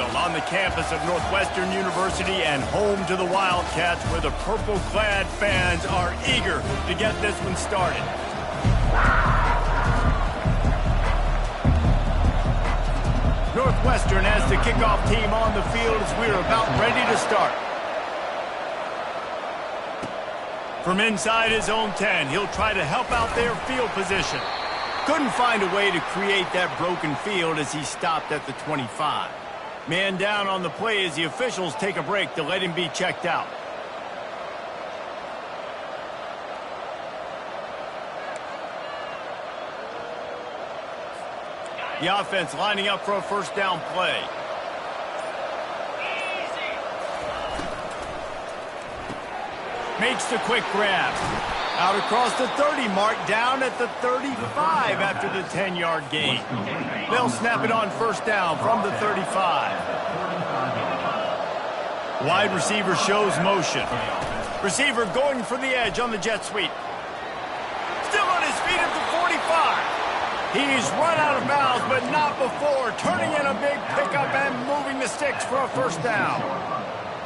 Field on the campus of Northwestern University and home to the Wildcats, where the purple-clad fans are eager to get this one started. Northwestern has the kickoff team on the field as we're about ready to start. From inside his own 10, he'll try to help out their field position. Couldn't find a way to create that broken field as he stopped at the 25. Man down on the play as the officials take a break to let him be checked out. The offense lining up for a first down play. Makes the quick grab. Out across the 30 mark, down at the 35 after the 10-yard gain. They'll snap it on first down from the 35. Wide receiver shows motion. Receiver going for the edge on the jet sweep. Still on his feet at the 45. He's run out of bounds, but not before turning in a big pickup and moving the sticks for a first down.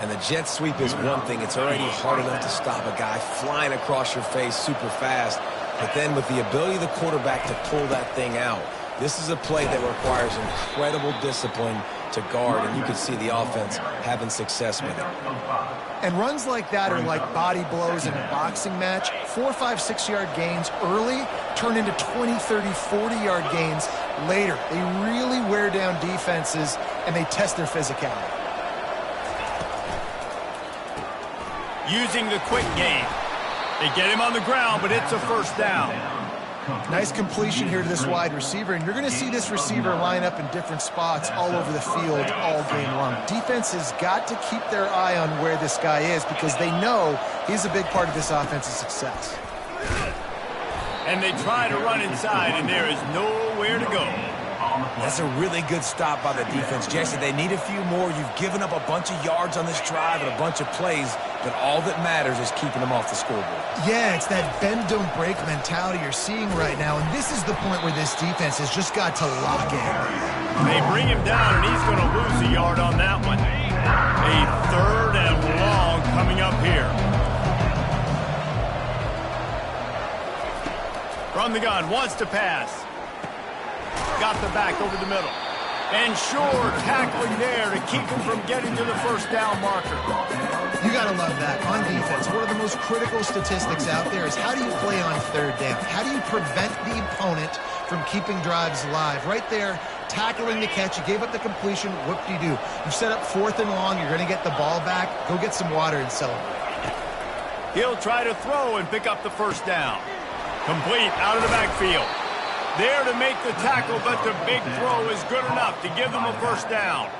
And the jet sweep is one thing. It's already hard enough to stop a guy flying across your face super fast. But then with the ability of the quarterback to pull that thing out, this is a play that requires incredible discipline to guard, and you can see the offense having success with it. And runs like that are like body blows in a boxing match. 4, 5, 6-yard gains early turn into 20, 30, 40-yard gains later. They really wear down defenses, and they test their physicality. Using the quick game. They get him on the ground, but it's a first down. Nice completion here to this wide receiver, and you're going to see this receiver line up in different spots all over the field all game long. Defense has got to keep their eye on where this guy is because they know he's a big part of this offense's success. And they try to run inside, and there is nowhere to go. That's a really good stop by the defense, Jesse. They need a few more. You've given up a bunch of yards on this drive and a bunch of plays, but all that matters is keeping them off the scoreboard. Yeah, it's that bend, don't break mentality you're seeing right now, and this is the point where this defense has just got to lock in. They bring him down, and he's going to lose a yard on that one. A third and long coming up here. From the gun, wants to pass. Got the back over the middle. And sure, tackling there to keep him from getting to the first down marker. You got to love that. On defense, one of the most critical statistics out there is how do you play on third down? How do you prevent the opponent from keeping drives alive? Right there, tackling the catch. You gave up the completion. What do? You set up fourth and long. You're going to get the ball back. Go get some water and celebrate. He'll try to throw and pick up the first down. Complete out of the backfield. There to make the tackle, but the big throw is good enough to give them a first down.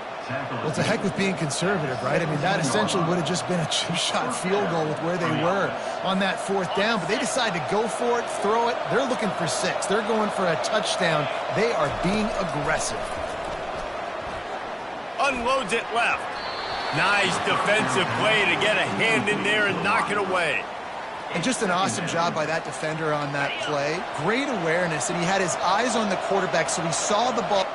Well, to heck with being conservative, right? I mean, that essentially would have just been a chip-shot field goal with where they were on that fourth down, but they decided to go for it, throw it. They're looking for 6. They're going for a touchdown. They are being aggressive. Unloads it left. Nice defensive play to get a hand in there and knock it away. And just an awesome job by that defender on that play. Great awareness, and he had his eyes on the quarterback, so he saw the ball.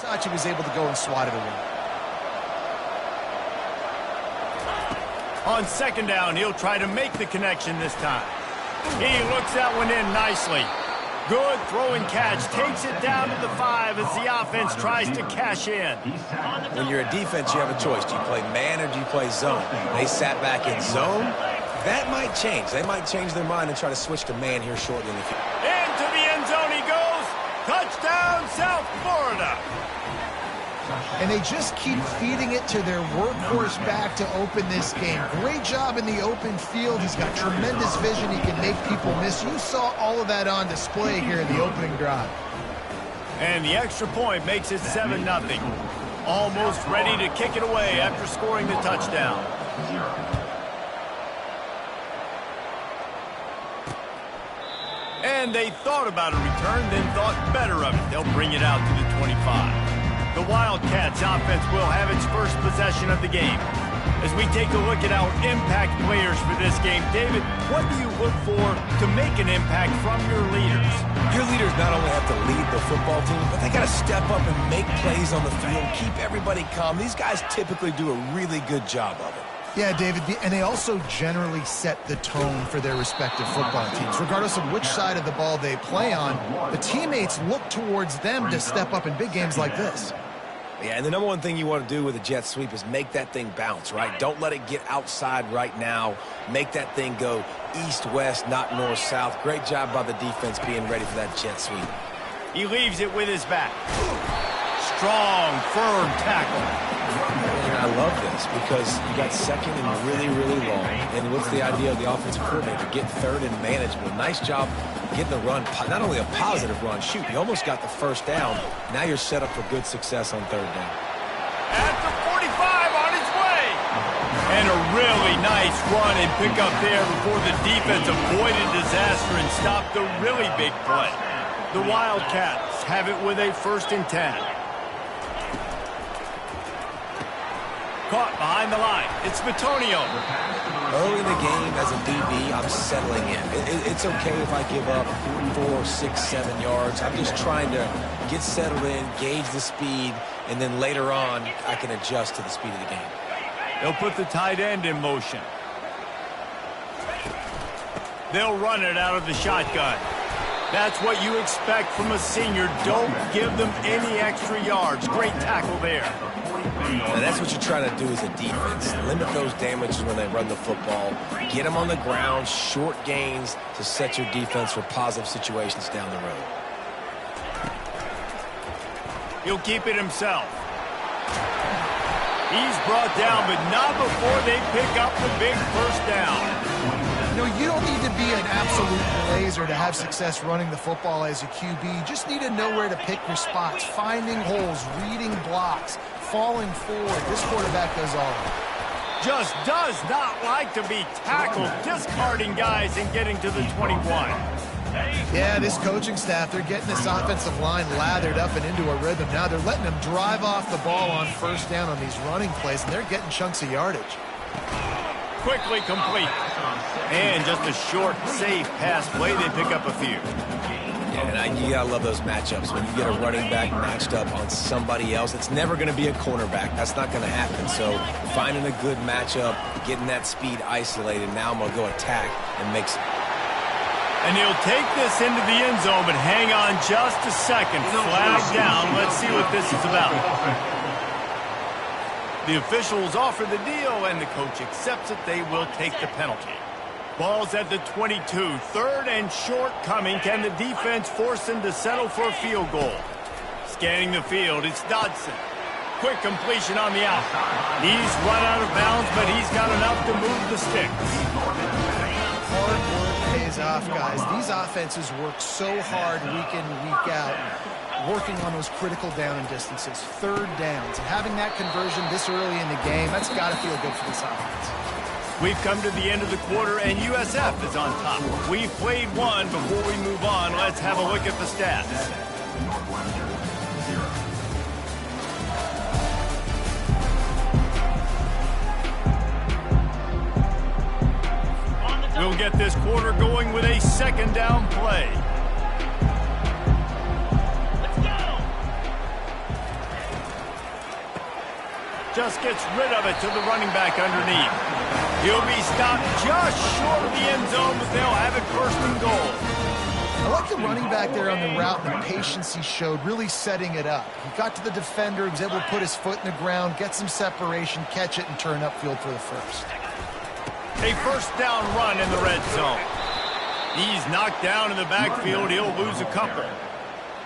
Sachi was able to go and swat it away. On second down, he'll try to make the connection this time. He looks that one in nicely. Good throwing catch. Takes it down to the 5 as the offense tries to cash in. When you're a defense, you have a choice. Do you play man or do you play zone? They sat back in zone. That might change. They might change their mind and try to switch to man here shortly in the future. Into the end zone he goes. Touchdown, South Florida. And they just keep feeding it to their workhorse back to open this game. Great job in the open field. He's got tremendous vision. He can make people miss. You saw all of that on display here in the opening drive. And the extra point makes it 7-0. Almost ready to kick it away after scoring the touchdown. And they thought about a return, then thought better of it. They'll bring it out to the 25. The Wildcats offense will have its first possession of the game. As we take a look at our impact players for this game, David, what do you look for to make an impact from your leaders? Your leaders not only have to lead the football team, but they got to step up and make plays on the field, keep everybody calm. These guys typically do a really good job of it. Yeah, David, and they also generally set the tone for their respective football teams. Regardless of which side of the ball they play on, the teammates look towards them to step up in big games like this. Yeah, and the number one thing you want to do with a jet sweep is make that thing bounce, right? Don't let it get outside right now. Make that thing go east-west, not north-south. Great job by the defense being ready for that jet sweep. He leaves it with his back. Strong, firm tackle. And I love this because you got second and really, really long. And what's the idea of the offensive coordinator? Get third and manageable. Nice job getting the run, not only a positive run, shoot, you almost got the first down. Now you're set up for good success on third down. At the 45 on his way. And a really nice run and pick up there before the defense avoided disaster and stopped the really big play. The Wildcats have it with a 1st and 10. Caught behind the line. It's Bitonio. Early in the game as a DB, I'm settling in. It's okay if I give up 4, 6, 7 yards. I'm just trying to get settled in, gauge the speed, and then later on, I can adjust to the speed of the game. They'll put the tight end in motion. They'll run it out of the shotgun. That's what you expect from a senior. Don't give them any extra yards. Great tackle there. And that's what you're trying to do as a defense. Limit those damages when they run the football. Get them on the ground, short gains to set your defense for positive situations down the road. He'll keep it himself. He's brought down, but not before they pick up the big first down. You know, you don't need to be an absolute blazer to have success running the football as a QB. You just need to know where to pick your spots, finding holes, reading blocks, falling forward. This quarterback does all of it. Just does not like to be tackled, discarding guys and getting to the 21. Yeah, this coaching staff, they're getting this offensive line lathered up and into a rhythm. Now they're letting them drive off the ball on 1st down on these running plays, and they're getting chunks of yardage. Quickly complete. And just a short, safe pass play, they pick up a few. Yeah, and you gotta love those matchups. When you get a running back matched up on somebody else, it's never going to be a cornerback. That's not going to happen. So finding a good matchup, getting that speed isolated, now I'm going to go attack and make some. And he'll take this into the end zone, but hang on just a second. Flag down. Let's see what this is about. The officials offer the deal, and the coach accepts it. They will take the penalty. Ball's at the 22. 3rd and short coming. Can the defense force him to settle for a field goal? Scanning the field, it's Dodson. Quick completion on the out. He's run out of bounds, but he's got enough to move the sticks. Hard work pays off, guys. These offenses work so hard week in, week out, working on those critical down and distances, 3rd downs. And having that conversion this early in the game, that's got to feel good for this offense. We've come to the end of the quarter, and USF is on top. We've played one. Before we move on, let's have a look at the stats. We'll get this quarter going with a 2nd down play. Let's go! Just gets rid of it to the running back underneath. He'll be stopped just short of the end zone, but they'll have it 1st and goal. I like the running back there on the route and the patience he showed, really setting it up. He got to the defender, he was able to put his foot in the ground, get some separation, catch it, and turn upfield for the first. A 1st down run in the red zone. He's knocked down in the backfield. He'll lose a couple.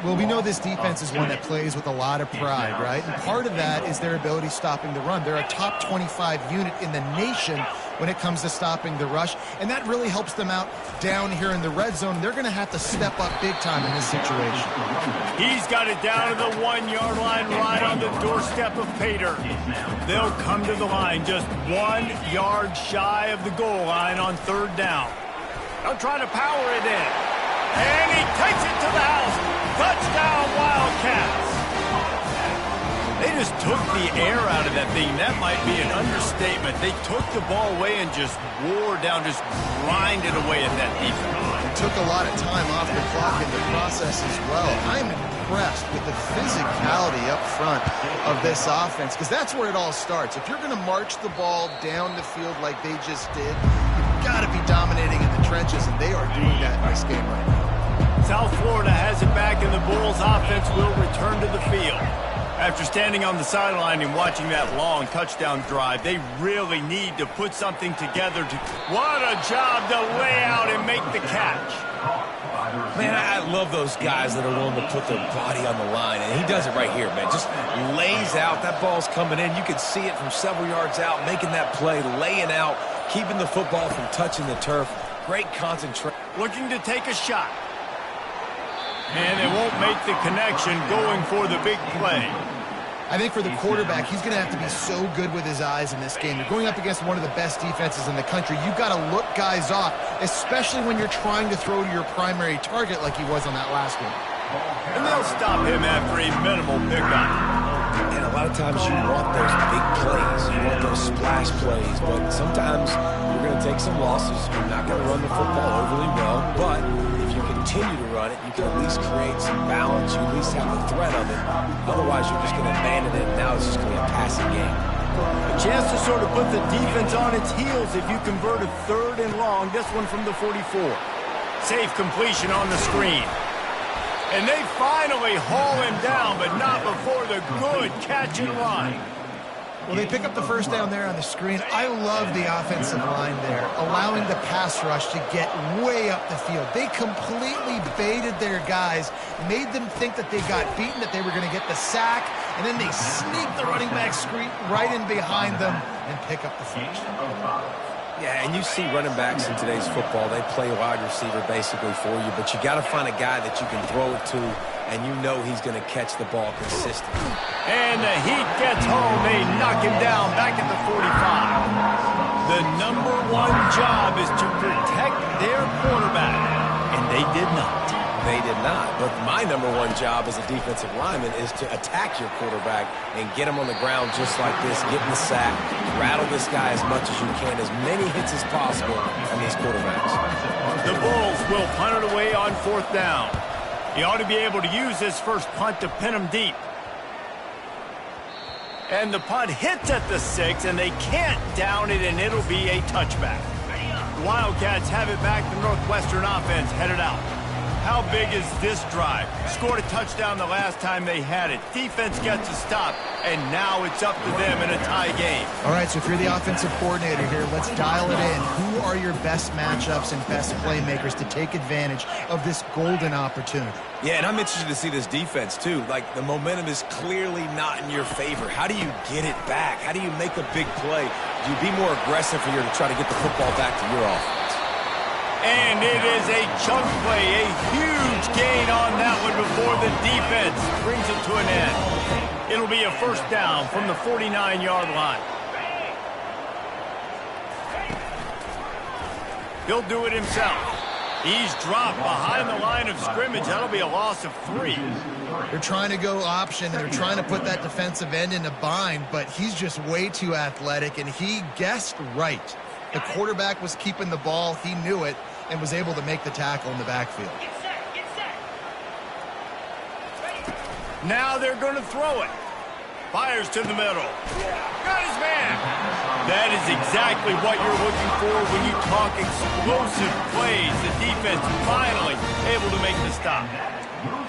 Well, we know this defense is one that plays with a lot of pride, right? And part of that is their ability stopping the run. They're a top 25 unit in the nation when it comes to stopping the rush, and that really helps them out down here in the red zone. They're going to have to step up big time in this situation. He's got it down to the 1-yard line right on the doorstep of Pater. They'll come to the line just 1 yard shy of the goal line on 3rd down. They'll try to power it in. And he takes it to the house. Touchdown, Wildcats. They They just took the air out of that thing. That might be an understatement. They took the ball away and just wore down, just grinded away at that defense. It took a lot of time off the clock in the process as well. I'm impressed with the physicality up front of this offense, because that's where it all starts. If you're going to march the ball down the field like they just did, you've got to be dominating in the trenches, and they are doing that in this game right now. South Florida has it back, and the Bulls offense will return to the field. After standing on the sideline and watching that long touchdown drive, they really need to put something together. What a job to lay out and make the catch. Man, I love those guys that are willing to put their body on the line, and he does it right here, man. Just lays out. That ball's coming in. You can see it from several yards out, making that play, laying out, keeping the football from touching the turf. Great concentration. Looking to take a shot. And they won't make the connection, going for the big play. I think for the quarterback, he's going to have to be so good with his eyes in this game. You're going up against one of the best defenses in the country. You've got to look guys off, especially when you're trying to throw to your primary target like he was on that last one. And they'll stop him after a minimal pickup. And a lot of times you want those big plays. You want those splash plays. But sometimes you're going to take some losses. You're not going to run the football overly well. But if you continue to run it, you can at least create some balance. You at least have the threat of it. Otherwise, you're just going to abandon it. Now it's just going to be a passing game. A chance to sort of put the defense on its heels if you convert a 3rd and long. This one from the 44. Safe completion on the screen. And they finally haul him down, but not before the good catch and run. Well, they pick up the first down there on the screen. I love the offensive line there, allowing the pass rush to get way up the field. They completely baited their guys, made them think that they got beaten, that they were going to get the sack, and then they sneak the running back screen right in behind them and pick up the first. Yeah, and you see running backs in today's football, they play wide receiver basically for you, but you got to find a guy that you can throw it to, and you know he's going to catch the ball consistently. And the heat gets home. They knock him down back at the 45. The #1 job is to protect their quarterback, and they did not. They did not. But my #1 job as a defensive lineman is to attack your quarterback and get him on the ground just like this, get in the sack, rattle this guy as much as you can, as many hits as possible on these quarterbacks. The Bulls will punt it away on 4th down. He ought to be able to use his first punt to pin him deep. And the punt hits at the 6, and they can't down it, and it'll be a touchback. The Wildcats have it back. The Northwestern offense headed out. How big is this drive? Scored a touchdown the last time they had it. Defense gets a stop, and now it's up to them in a tie game. All right, so if you're the offensive coordinator here, let's dial it in. Who are your best matchups and best playmakers to take advantage of this golden opportunity? Yeah, and I'm interested to see this defense, too. Like, the momentum is clearly not in your favor. How do you get it back? How do you make a big play? Do you be more aggressive here to try to get the football back to your offense? And it is a chunk play, a huge gain on that one before the defense brings it to an end. It'll be a first down from the 49-yard line. He'll do it himself. He's dropped behind the line of scrimmage. That'll be a loss of 3. They're trying to go option, and they're trying to put that defensive end in a bind, but he's just way too athletic, and he guessed right. The quarterback was keeping the ball. He knew it and was able to make the tackle in the backfield. Now they're going to throw it. Fires to the middle. Got his man. That is exactly what you're looking for when you talk explosive plays. The defense finally able to make the stop.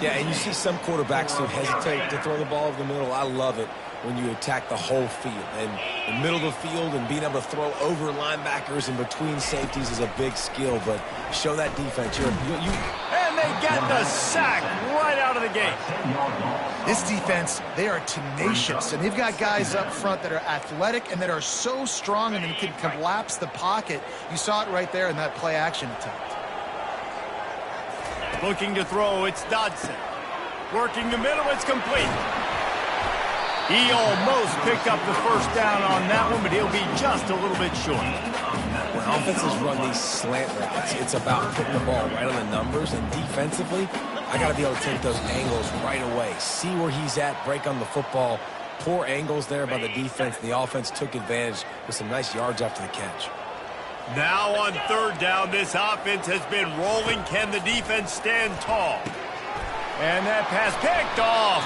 Yeah, and you see some quarterbacks who hesitate to throw the ball over the middle. I love it when you attack the whole field. And the middle of the field and being able to throw over linebackers and between safeties is a big skill. But show that defense. And they get the sack right out of the gate. This defense, they are tenacious, and they've got guys up front that are athletic and that are so strong and can collapse the pocket. You saw it right there in that play-action attempt. Looking to throw, it's Dodson. Working the middle, it's complete. He almost picked up the first down on that one, but he'll be just a little bit short. When offenses run these slant routes, it's about putting the ball right on the numbers, and defensively, I got to be able to take those angles right away, see where he's at, break on the football, Poor angles there by the defense. The offense took advantage with some nice yards after the catch. Now on third down, this offense has been rolling. Can the defense stand tall? And that pass picked off.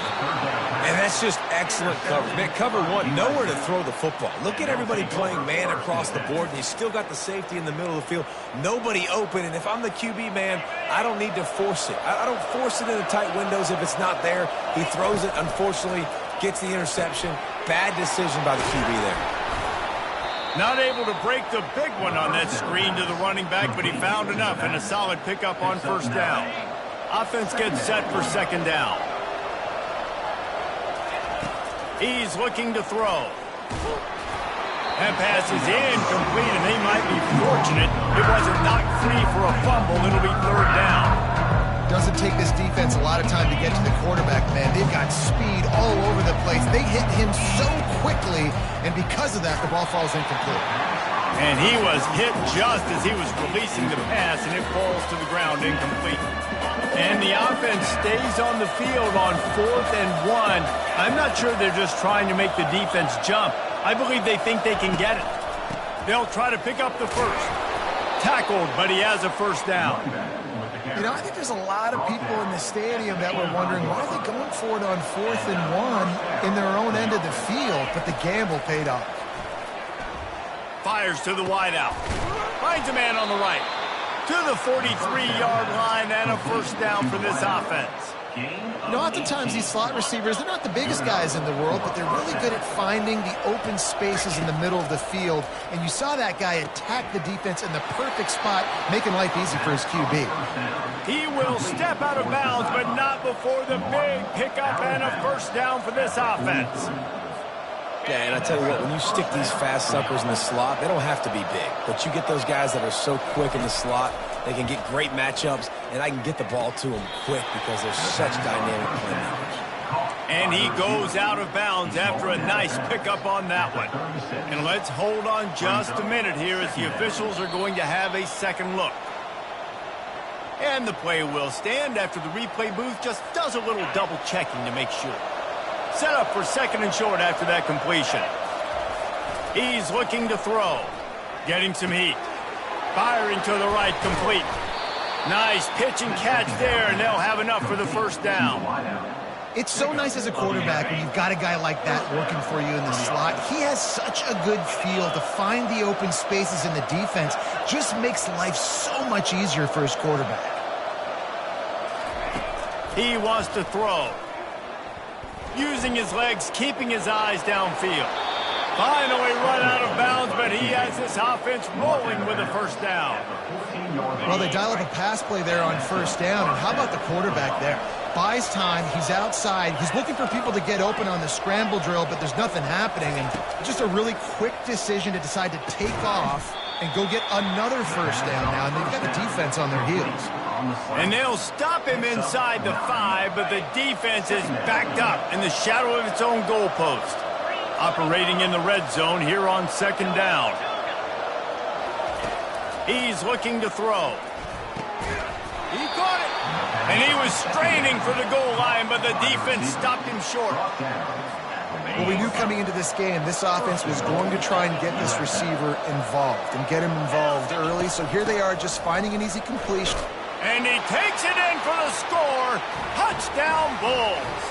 And that's just excellent coverage. Man, cover one, nowhere to throw the football. Look at everybody playing man across the board, and you still got the safety in the middle of the field. Nobody open, and if I'm the QB, man, I don't need to force it. I don't force it into tight windows if it's not there. He throws it, unfortunately, gets the interception. Bad decision by the QB there. Not able to break the big one on that screen to the running back, but he found enough and a solid pickup on first down. Offense gets set for second down. He's looking to throw. That pass is incomplete, and they might be fortunate it wasn't knocked free for a fumble. It'll be third down. Doesn't take this defense a lot of time to get to the quarterback, man. They've got speed all over the place. They hit him so quickly, and because of that, the ball falls incomplete. And he was hit just as he was releasing the pass, and it falls to the ground incomplete. And the offense stays on the field on 4th and 1. I'm not sure they're just trying to make the defense jump. I believe they think they can get it. They'll try to pick up the first. Tackled, but he has a first down. You know, I think there's a lot of people in the stadium that were wondering, why are they going for it on 4th and 1 in their own end of the field? But the gamble paid off. Fires to the wideout. Finds a man on the right. To the 43-yard line and a first down for this offense. You know, oftentimes these slot receivers, they're not the biggest guys in the world, but they're really good at finding the open spaces in the middle of the field. And you saw that guy attack the defense in the perfect spot, making life easy for his QB. He will step out of bounds, but not before the big pickup and a first down for this offense. Yeah, and I tell you what, when you stick these fast suckers in the slot, they don't have to be big. But you get those guys that are so quick in the slot, they can get great matchups, and I can get the ball to them quick because they're such dynamic playmakers. And he goes out of bounds after a nice pickup on that one. And let's hold on just a minute here as the officials are going to have a second look. And the play will stand after the replay booth just does a little double checking to make sure. Set up for second and short after that completion. He's looking to throw. Getting some heat. Firing to the right, complete. Nice pitch and catch there, and they'll have enough for the first down. It's so nice as a quarterback when you've got a guy like that working for you in the slot. He has such a good feel to find the open spaces in the defense. Just makes life so much easier for his quarterback. He wants to throw. Using his legs, keeping his eyes downfield. Finally run out of bounds, but he has this offense rolling with a first down. Well, they dial up a pass play there on first down, and how about the quarterback there? Buys time, he's outside, he's looking for people to get open on the scramble drill, but there's nothing happening, and just a really quick decision to decide to take off and go get another first down now, and they've got the defense on their heels. And they'll stop him inside the 5, but the defense is backed up in the shadow of its own goalpost. Operating in the red zone here on second down. He's looking to throw. He caught it. And he was straining for the goal line, but the defense stopped him short. Well, we knew coming into this game, this offense was going to try and get this receiver involved and get him involved early. So here they are just finding an easy completion. And he takes it in for the score. Touchdown, Bulls.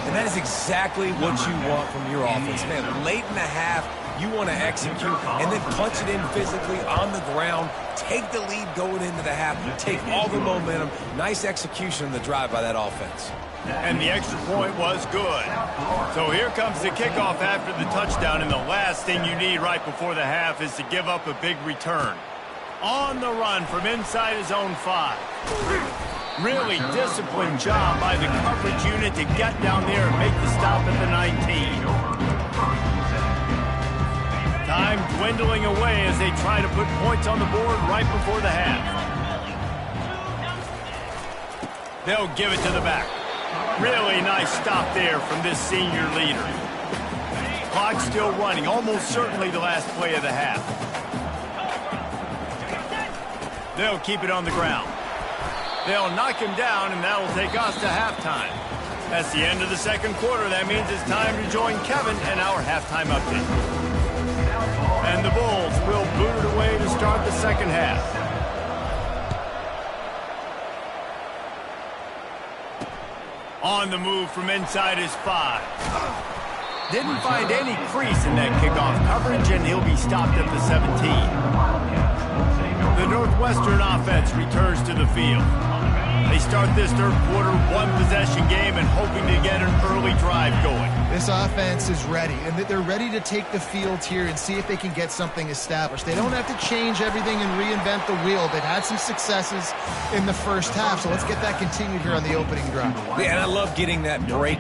And that is exactly what you want from your offense. Man, late in the half, you want to execute and then punch it in physically on the ground, take the lead going into the half, take all the momentum. Nice execution on the drive by that offense. And the extra point was good. So here comes the kickoff after the touchdown, and the last thing you need right before the half is to give up a big return. On the run from inside his own 5. Really disciplined job by the coverage unit to get down there and make the stop at the 19. Time dwindling away as they try to put points on the board right before the half. They'll give it to the back. Really nice stop there from this senior leader. Clock still running, almost certainly the last play of the half. They'll keep it on the ground. They'll knock him down, and that'll take us to halftime. That's the end of the second quarter. That means it's time to join Kevin and our halftime update. And the Bulls will boot it away to start the second half. On the move from inside his 5. Didn't find any crease in that kickoff coverage, and he'll be stopped at the 17. The Northwestern offense returns to the field. They start this third quarter one-possession game and hoping to get an early drive going. This offense is ready, and they're ready to take the field here and see if they can get something established. They don't have to change everything and reinvent the wheel. They've had some successes in the first half, so let's get that continued here on the opening drive. Yeah, and I love getting that break.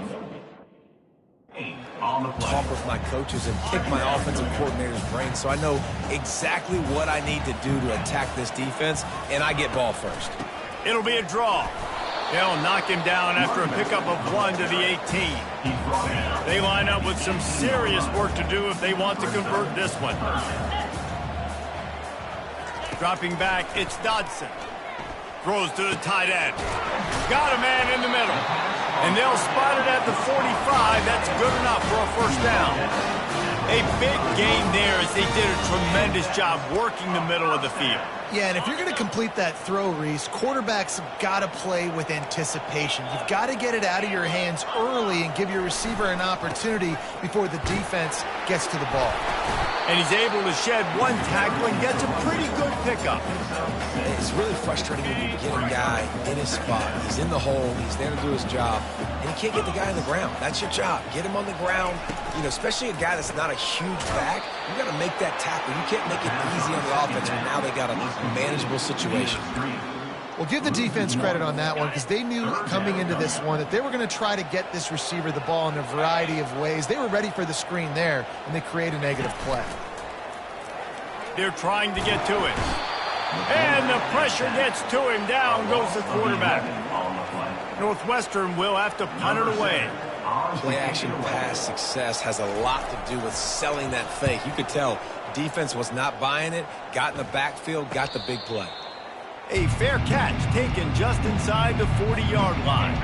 Talk with my coaches and pick my offensive coordinator's brain so I know exactly what I need to do to attack this defense, and I get ball first. It'll be a draw. They'll knock him down after a pickup of 1 to the 18. They line up with some serious work to do if they want to convert this one. Dropping back, it's Dodson. Throws to the tight end. Got a man in the middle. And they'll spot it at the 45. That's good enough for a first down. A big gain there as they did a tremendous job working the middle of the field. Yeah, and if you're going to complete that throw, Reese, quarterbacks have got to play with anticipation. You've got to get it out of your hands early and give your receiver an opportunity before the defense gets to the ball. And he's able to shed one tackle and gets a pretty good pickup. It's really frustrating when you get a guy in his spot. He's in the hole. He's there to do his job. And you can't get the guy on the ground. That's your job. Get him on the ground. You know, especially a guy that's not a huge back. You got to make that tackle. You can't make it easy on the offense when now they got a manageable situation. Well, give the defense credit on that one because they knew coming into this one that they were going to try to get this receiver the ball in a variety of ways. They were ready for the screen there, and they create a negative play. They're trying to get to it. And the pressure gets to him. Down goes the quarterback. Northwestern will have to punt it away. Play-action pass success has a lot to do with selling that fake. You could tell defense was not buying it, got in the backfield, got the big play. A fair catch taken just inside the 40-yard line.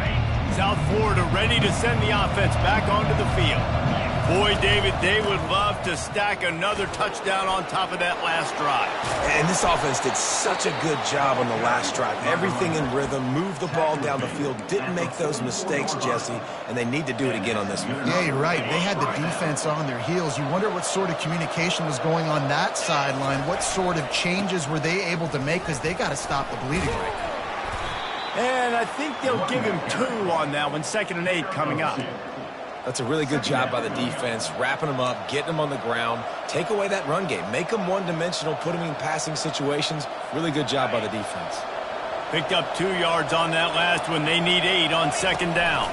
South Florida ready to send the offense back onto the field. Boy, David, they would love to stack another touchdown on top of that last drive. And this offense did such a good job on the last drive. Everything in rhythm, moved the ball down the field, didn't make those mistakes, Jesse, and they need to do it again on this one. Yeah, you're right. They had the defense on their heels. You wonder what sort of communication was going on that sideline. What sort of changes were they able to make because they got to stop the bleeding right now. And I think they'll give him 2 on that one, 2nd and 8 coming up. That's a really good job by the defense, wrapping them up, getting them on the ground. Take away that run game. Make them one-dimensional, put them in passing situations. Really good job by the defense. Picked up 2 yards on that last one. They need 8 on 2nd down.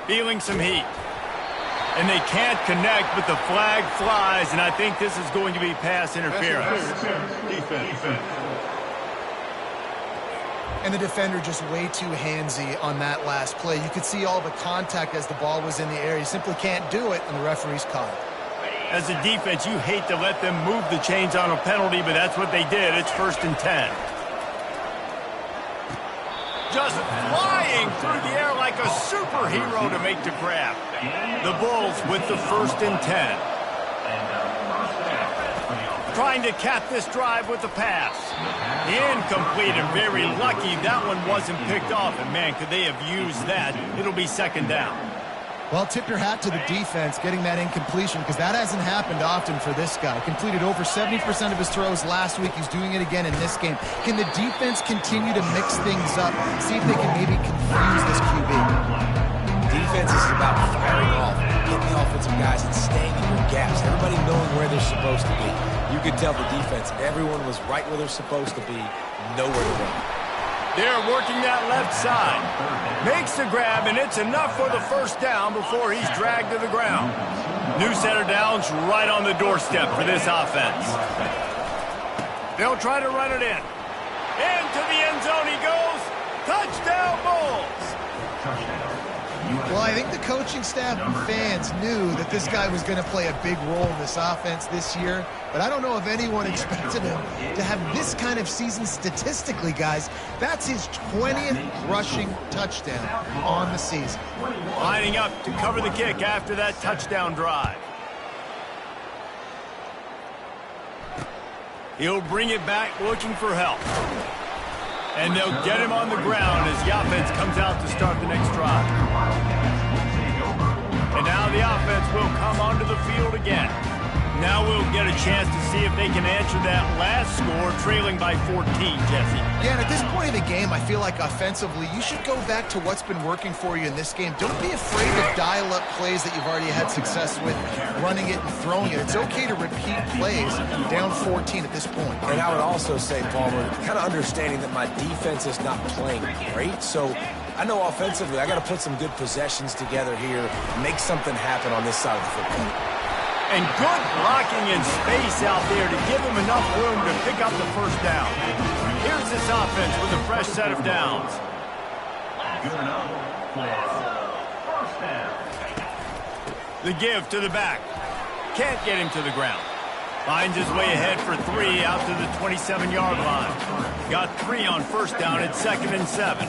Feeling some heat. And they can't connect, but the flag flies, and I think this is going to be pass interference. Defense. And the defender just way too handsy on that last play. You could see all the contact as the ball was in the air. You simply can't do it, and the referee's caught it. As a defense, you hate to let them move the chains on a penalty, but that's what they did. It's 1st and 10. Just flying through the air like a superhero to make the grab. The Bulls with the 1st and 10. Trying to cap this drive with the pass. Incomplete and very lucky that one wasn't picked off. And, man, could they have used that? It'll be 2nd down. Well, tip your hat to the defense getting that incompletion because that hasn't happened often for this guy. Completed over 70% of his throws last week. He's doing it again in this game. Can the defense continue to mix things up? See if they can maybe confuse this QB. Defense is about firing off, getting the offensive guys and staying in your gaps. Everybody knowing where they're supposed to be. You could tell the defense, everyone was right where they're supposed to be, nowhere to run. They're working that left side. Makes the grab, and it's enough for the 1st down before he's dragged to the ground. New set of downs right on the doorstep for this offense. They'll try to run it in. Into the end zone he goes. Touchdown, Bulls. Well, I think the coaching staff and fans knew that this guy was going to play a big role in this offense this year, but I don't know if anyone expected him to have this kind of season statistically, guys. That's his 20th rushing touchdown on the season. Lining up to cover the kick after that touchdown drive. He'll bring it back looking for help. And they'll get him on the ground as the offense comes out to start the next drive. And now the offense will come onto the field again. Now we'll get a chance to see if they can answer that last score, trailing by 14, Jesse. Yeah, and at this point in the game, I feel like offensively, you should go back to what's been working for you in this game. Don't be afraid to dial up plays that you've already had success with, running it and throwing it. It's okay to repeat plays down 14 at this point. And I would also say, Palmer, kind of understanding that my defense is not playing great, so I know offensively I got to put some good possessions together here, make something happen on this side of the football. And good blocking in space out there to give him enough room to pick up the first down. Here's this offense with a fresh set of downs. The give to the back. Can't get him to the ground. Finds his way ahead for 3 out to the 27-yard line. Got 3 on first down at 2nd and 7.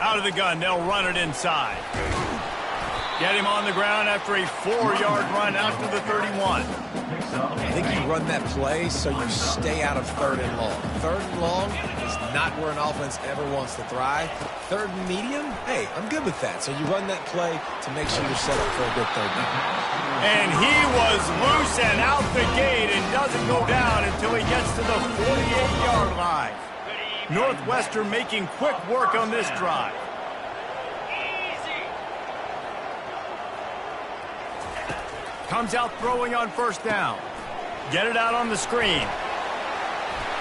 Out of the gun, they'll run it inside. Get him on the ground after a 4-yard run out to the 31. I think you run that play so you stay out of 3rd and long. 3rd and long is not where an offense ever wants to thrive. 3rd and medium, hey, I'm good with that. So you run that play to make sure you're set up for a good 3rd down. And he was loose and out the gate and doesn't go down until he gets to the 48-yard line. Northwestern making quick work on this drive. Comes out throwing on first down. Get it out on the screen.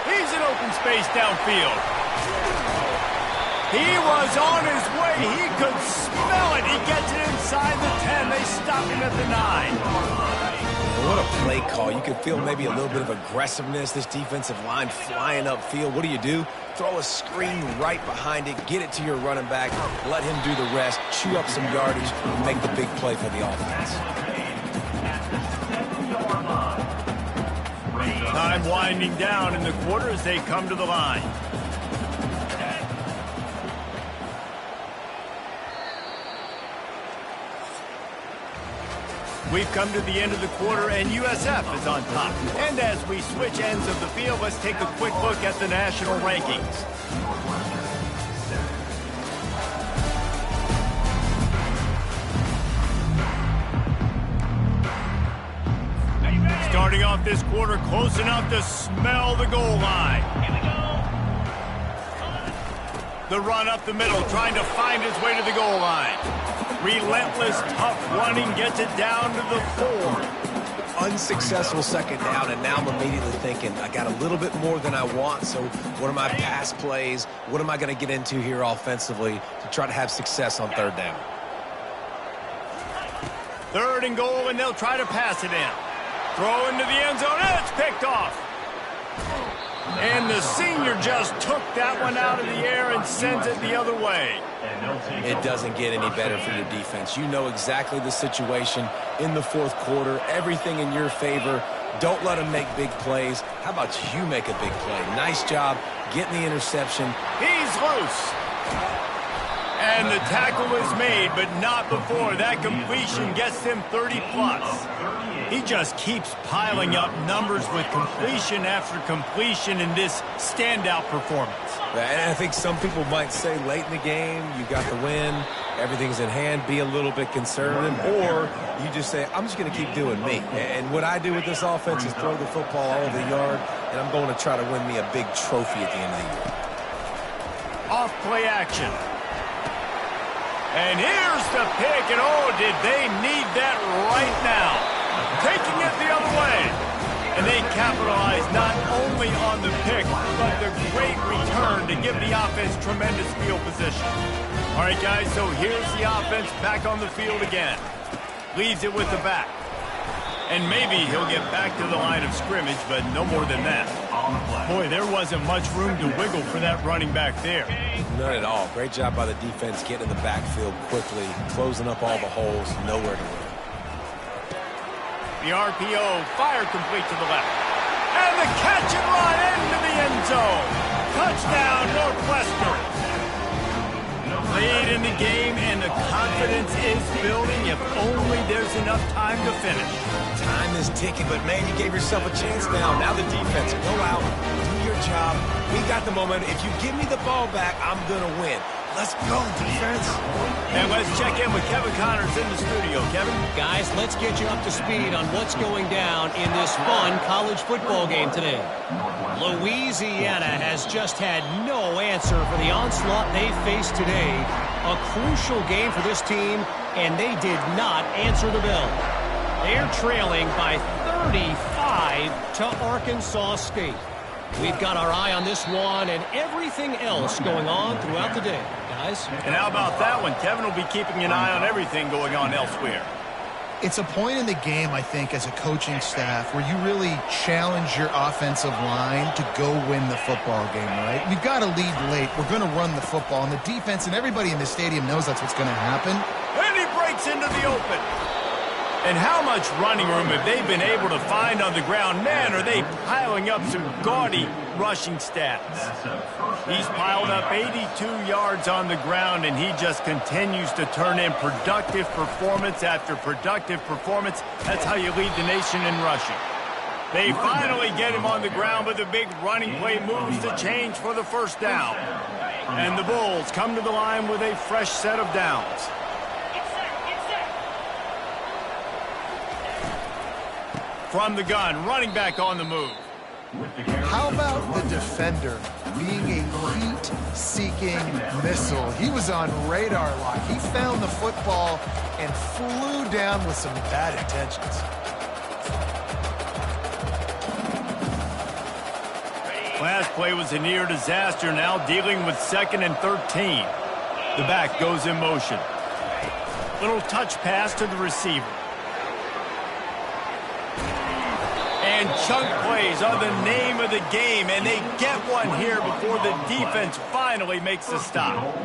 He's in open space downfield. He was on his way. He could smell it. He gets it inside the 10. They stop him at the 9. What a play call. You can feel maybe a little bit of aggressiveness. This defensive line flying upfield. What do? Throw a screen right behind it. Get it to your running back. Let him do the rest. Chew up some yardage and make the big play for the offense. Time winding down in the quarter as they come to the line. We've come to the end of the quarter, and USF is on top. And as we switch ends of the field, let's take a quick look at the national rankings. Starting off this quarter, close enough to smell the goal line. The run up the middle, trying to find his way to the goal line. Relentless, tough running, gets it down to the 4. Unsuccessful second down, and now I'm immediately thinking, I got a little bit more than I want, so what are my pass plays? What am I going to get into here offensively to try to have success on 3rd down? 3rd and goal, and they'll try to pass it in. Throw into the end zone, and it's picked off. And the senior just took that one out of the air and sends it the other way. It doesn't get any better for your defense. You know exactly the situation in the 4th quarter, everything in your favor. Don't let them make big plays. How about you make a big play? Nice job getting the interception. He's loose. And the tackle is made, but not before that completion gets him 30+. He just keeps piling up numbers with completion after completion in this standout performance. And I think some people might say late in the game, you got the win, everything's in hand, be a little bit conservative, or you just say, I'm just going to keep doing me. And what I do with this offense is throw the football all over the yard, and I'm going to try to win me a big trophy at the end of the year. Off play action. And here's the pick, and oh, did they need that right now. Taking it the other way. And they capitalize not only on the pick, but the great return to give the offense tremendous field position. All right, guys, so here's the offense back on the field again. Leads it with the back. And maybe he'll get back to the line of scrimmage, but no more than that. Boy, there wasn't much room to wiggle for that running back there. None at all. Great job by the defense getting in the backfield quickly, closing up all the holes, nowhere to run. The RPO, fire complete to the left. And the catch and run into the end zone. Touchdown, Northwestern. Lead in the game, and the confidence is building if only there's enough time to finish. Time is ticking, but man, you gave yourself a chance now. Now the defense, go out, do your job. We got the momentum. If you give me the ball back, I'm going to win. Let's go, defense. And let's check in with Kevin Connors in the studio. Kevin? Guys, let's get you up to speed on what's going down in this fun college football game today. Louisiana has just had no answer for the onslaught they faced today. A crucial game for this team, and they did not answer the bell. They're trailing by 35 to Arkansas State. We've got our eye on this one and everything else going on throughout the day, guys. And how about that one? Kevin will be keeping an eye on everything going on elsewhere. It's a point in the game, I think, as a coaching staff where you really challenge your offensive line to go win the football game, right? We've got to lead late. We're going to run the football, and the defense and everybody in the stadium knows that's what's going to happen. And he breaks into the open. And how much running room have they been able to find on the ground? Man, are they piling up some gaudy rushing stats. He's piled up 82 yards on the ground, and he just continues to turn in productive performance after productive performance. That's how you lead the nation in rushing. They finally get him on the ground, but the big running play moves the change for the first down. And the Bulls come to the line with a fresh set of downs. From the gun, running back on the move. How about the defender being a heat-seeking missile? He was on radar lock. He found the football and flew down with some bad intentions. Last play was a near disaster, now dealing with 2nd and 13. The back goes in motion. Little touch pass to the receiver. And chunk plays are the name of the game, and they get one here before the defense finally makes a stop.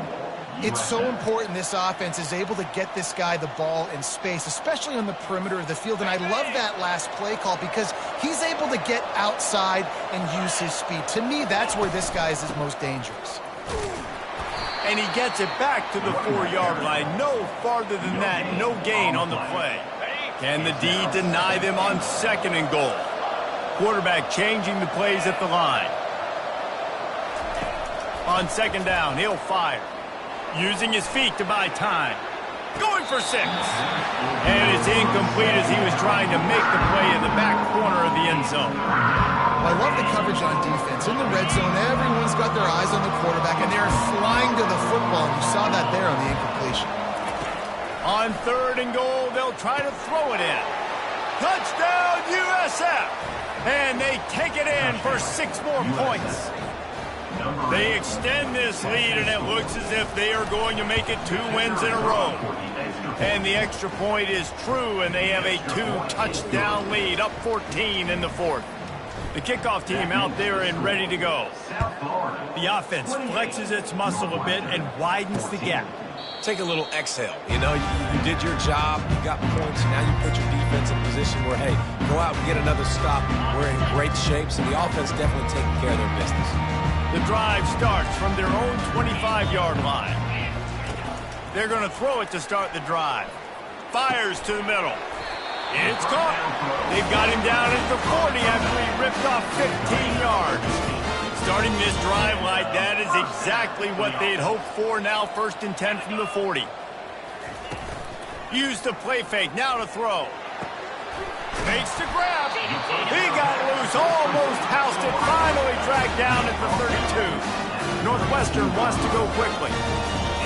It's so important this offense is able to get this guy the ball in space, especially on the perimeter of the field. And I love that last play call because he's able to get outside and use his speed. To me, that's where this guy is his most dangerous. And he gets it back to the 4-yard line. No farther than that, no gain on the play. Can the D deny them on 2nd and goal? Quarterback changing the plays at the line. On 2nd down, he'll fire. Using his feet to buy time. Going for 6. And it's incomplete as he was trying to make the play in the back corner of the end zone. Well, I love the coverage on defense. In the red zone, everyone's got their eyes on the quarterback, and they're flying to the football. And you saw that there on the incompletion. On 3rd and goal, they'll try to throw it in. Touchdown, USF! And they take it in for 6 more points. They extend this lead, and it looks as if they are going to make it 2 wins in a row. And the extra point is true, and they have a 2-touchdown lead, up 14 in the 4th. The kickoff team out there and ready to go. The offense flexes its muscle a bit and widens the gap. Take a little exhale. You know, you did your job, you got points, now you put your defense in a position where, hey, go out and get another stop. We're in great shape, so the offense definitely taking care of their business. The drive starts from their own 25-yard line. They're going to throw it to start the drive. Fires to the middle. It's caught. They've got him down at the 40 after he ripped off 15 yards. Starting this drive like that is exactly what they'd hoped for. Now 1st and 10 from the 40. Use the play fake. Now to throw. Fakes to grab. He got loose. Almost housed it. Finally dragged down at the 32. Northwestern wants to go quickly.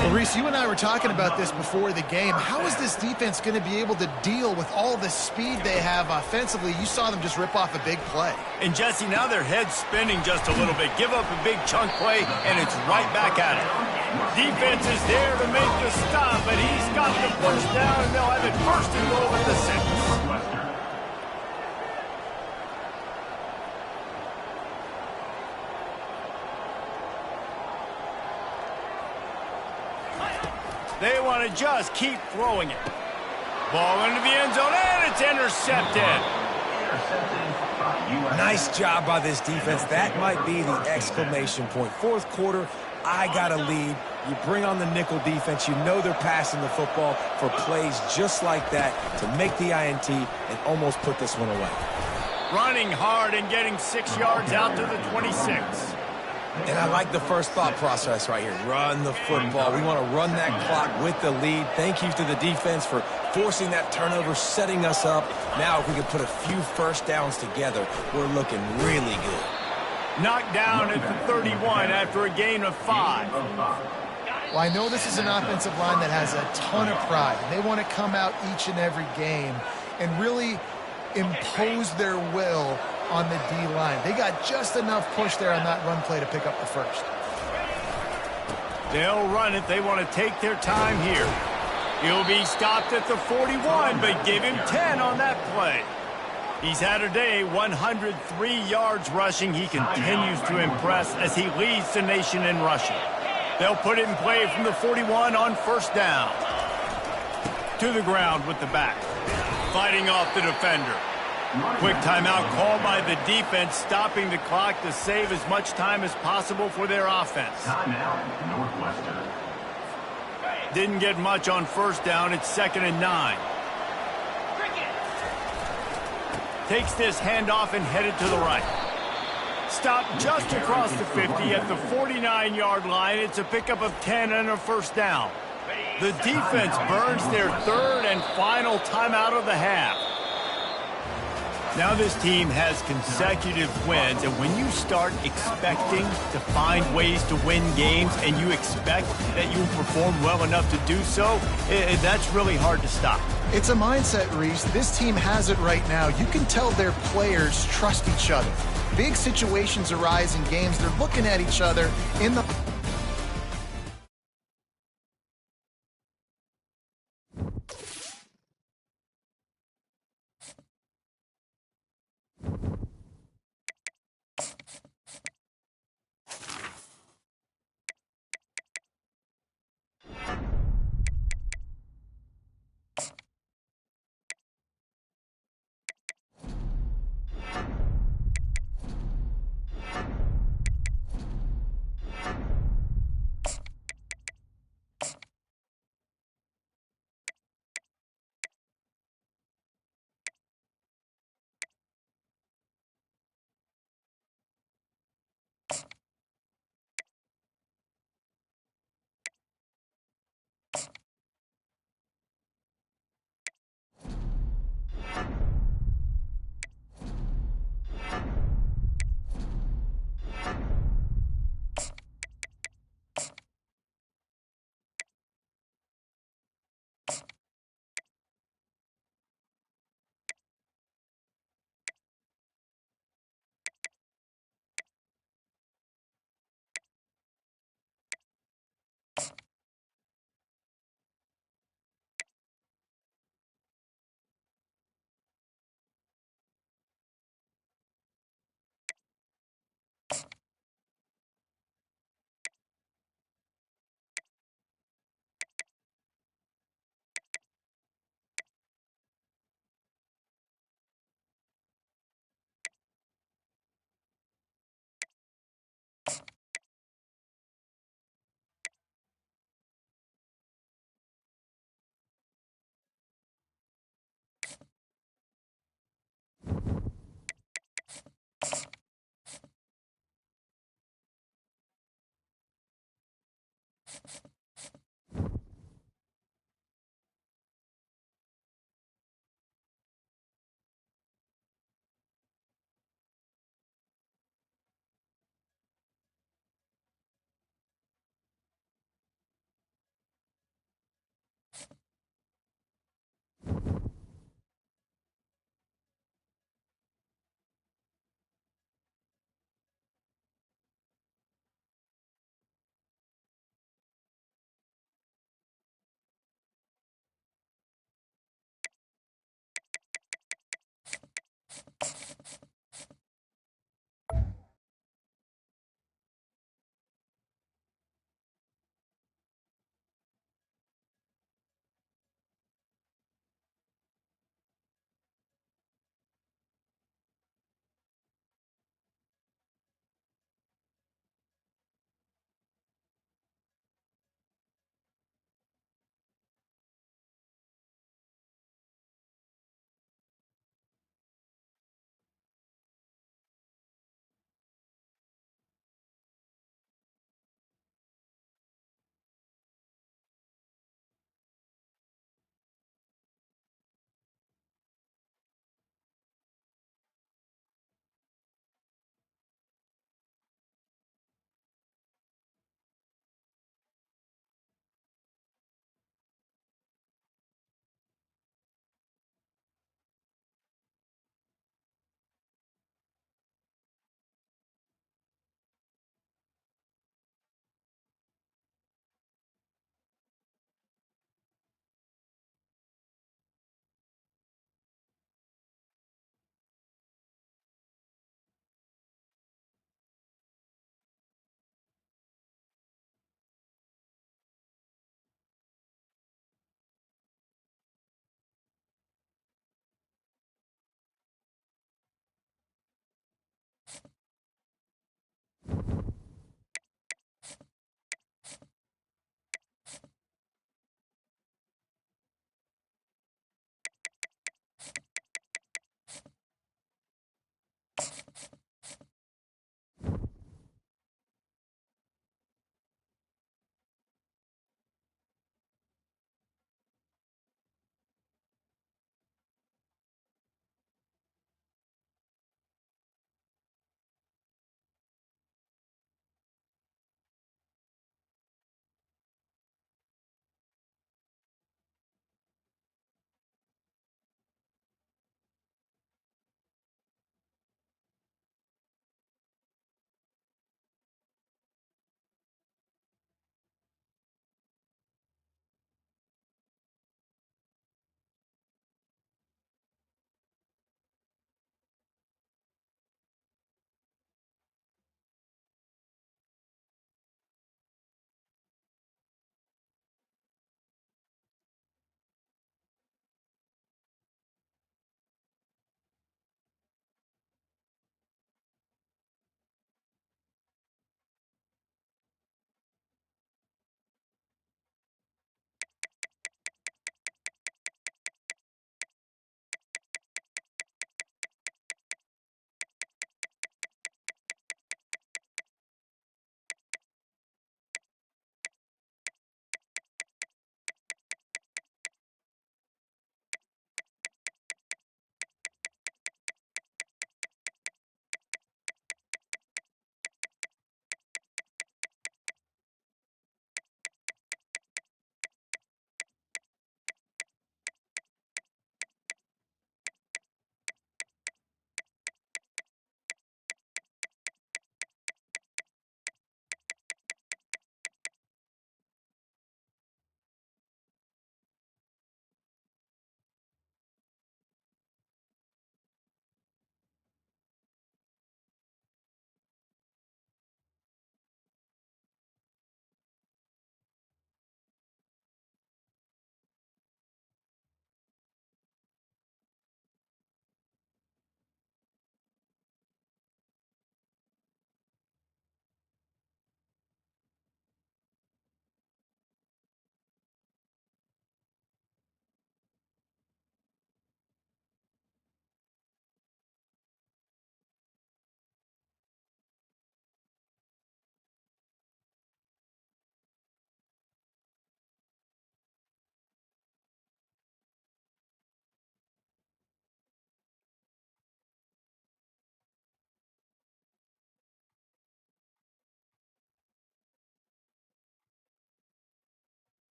Well, Reese, you and I were talking about this before the game. How is this defense going to be able to deal with all the speed they have offensively? You saw them just rip off a big play. And, Jesse, now their head's spinning just a little bit. Give up a big chunk play, and it's right back at it. Defense is there to make the stop, but he's got the first down, and they'll have it 1st and goal at the 6. They want to just keep throwing it. Ball into the end zone, and it's intercepted. Nice job by this defense. That might be the exclamation point. Fourth quarter, I got a lead. You bring on the nickel defense. You know they're passing the football for plays just like that to make the INT and almost put this one away. Running hard and getting 6 yards out to the 26. And I like the first thought process right here. Run the football. We want to run that clock with the lead. Thank you to the defense for forcing that turnover, setting us up. Now if we can put a few first downs together, we're looking really good. Knocked down at the 31 after a gain of 5. Well, I know this is an offensive line that has a ton of pride. They want to come out each and every game and really impose their will on the D-line. They got just enough push there on that run play to pick up the first. They'll run it. They want to take their time here. He'll be stopped at the 41, but give him 10 on that play. He's had a day, 103 yards rushing. He continues to impress as he leads the nation in rushing. They'll put it in play from the 41 on first down. To the ground with the back. Fighting off the defender. Quick timeout called by the defense, stopping the clock to save as much time as possible for their offense. Didn't get much on first down. It's 2nd and 9. Takes this handoff and headed to the right. Stopped just across the 50 at the 49-yard line. It's a pickup of 10 and a first down. The defense burns their third and final timeout of the half. Now this team has consecutive wins, and when you start expecting to find ways to win games and you expect that you'll perform well enough to do so, that's really hard to stop. It's a mindset, Reese. This team has it right now. You can tell their players trust each other. Big situations arise in games. They're looking at each other in the...